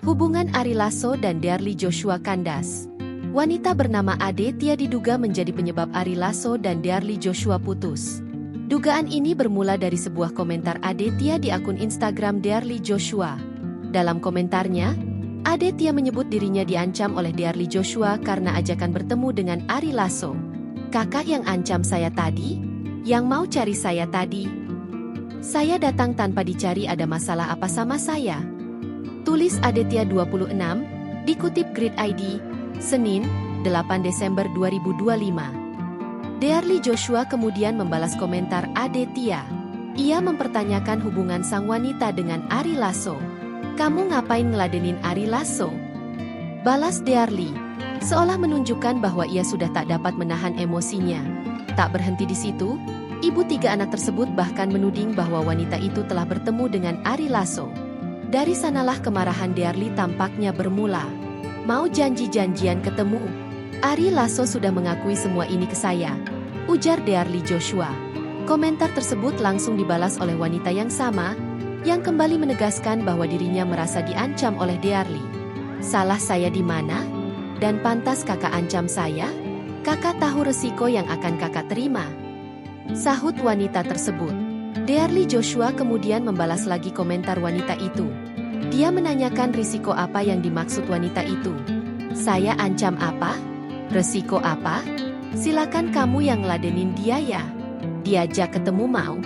Hubungan Ari Lasso dan Dearly Joshua kandas. Wanita bernama Aditya diduga menjadi penyebab Ari Lasso dan Dearly Joshua putus. Dugaan ini bermula dari sebuah komentar Aditya di akun Instagram Dearly Joshua. Dalam komentarnya, Aditya menyebut dirinya diancam oleh Dearly Joshua karena ajakan bertemu dengan Ari Lasso. "Kakak yang ancam saya tadi? Yang mau cari saya tadi? Saya datang tanpa dicari, ada masalah apa sama saya?" Tulis Aditya 26, dikutip Grid ID, Senin, 8 Desember 2025. Dearly Joshua kemudian membalas komentar Aditya. Ia mempertanyakan hubungan sang wanita dengan Ari Lasso. "Kamu ngapain ngeladenin Ari Lasso?" balas Dearly, seolah menunjukkan bahwa ia sudah tak dapat menahan emosinya. Tak berhenti di situ, ibu 3 anak tersebut bahkan menuding bahwa wanita itu telah bertemu dengan Ari Lasso. Dari sanalah kemarahan Dearly tampaknya bermula. "Mau janji-janjian ketemu? Ari Lasso sudah mengakui semua ini ke saya," ujar Dearly Joshua. Komentar tersebut langsung dibalas oleh wanita yang sama, yang kembali menegaskan bahwa dirinya merasa diancam oleh Dearly. "Salah saya di mana? Dan pantas kakak ancam saya? Kakak tahu resiko yang akan kakak terima," sahut wanita tersebut. Dearly Joshua kemudian membalas lagi komentar wanita itu. Dia menanyakan risiko apa yang dimaksud wanita itu. "Saya ancam apa? Resiko apa? Silakan kamu yang ngeladenin dia ya. Diajak ketemu mau?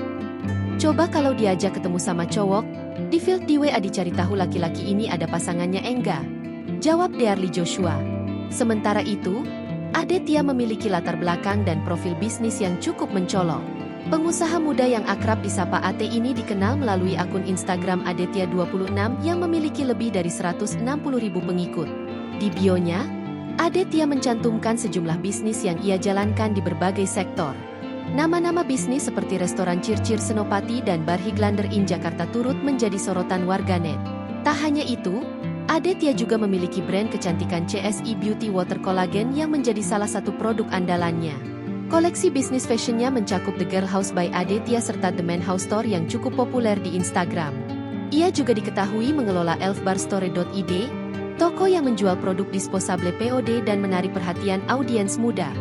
Coba kalau diajak ketemu sama cowok, di field di WA dicari tahu laki-laki ini ada pasangannya enggak?" jawab Dearly Joshua. Sementara itu, Aditya memiliki latar belakang dan profil bisnis yang cukup mencolok. Pengusaha muda yang akrab disapa AT ini dikenal melalui akun Instagram Aditya 26 yang memiliki lebih dari 160.000 pengikut. Di bionya, Aditya mencantumkan sejumlah bisnis yang ia jalankan di berbagai sektor. Nama-nama bisnis seperti restoran Circir Senopati dan Bar Highlander Inn Jakarta turut menjadi sorotan warganet. Tak hanya itu, Aditya juga memiliki brand kecantikan CSI Beauty Water Collagen yang menjadi salah satu produk andalannya. Koleksi bisnis fashionnya mencakup The Girl House by Aditya serta The Man House Store yang cukup populer di Instagram. Ia juga diketahui mengelola elfbarstore.id, toko yang menjual produk disposable POD dan menarik perhatian audiens muda.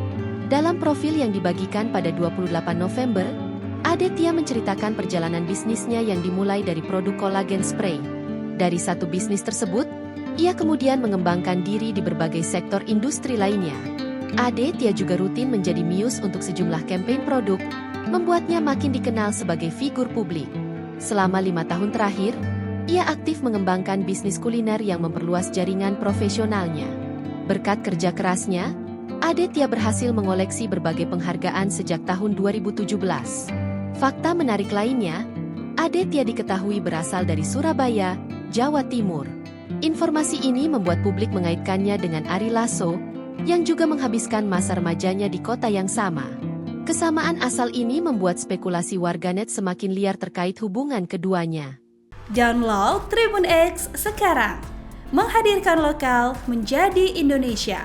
Dalam profil yang dibagikan pada 28 November, Aditya menceritakan perjalanan bisnisnya yang dimulai dari produk kolagen spray. Dari satu bisnis tersebut, ia kemudian mengembangkan diri di berbagai sektor industri lainnya. Aditya juga rutin menjadi muse untuk sejumlah campaign produk, membuatnya makin dikenal sebagai figur publik. Selama 5 tahun terakhir, ia aktif mengembangkan bisnis kuliner yang memperluas jaringan profesionalnya. Berkat kerja kerasnya, Aditya berhasil mengoleksi berbagai penghargaan sejak tahun 2017. Fakta menarik lainnya, Aditya diketahui berasal dari Surabaya, Jawa Timur. Informasi ini membuat publik mengaitkannya dengan Ari Lasso, yang juga menghabiskan masa remajanya di kota yang sama. Kesamaan asal ini membuat spekulasi warganet semakin liar terkait hubungan keduanya. Download Tribun X sekarang, menghadirkan lokal menjadi Indonesia.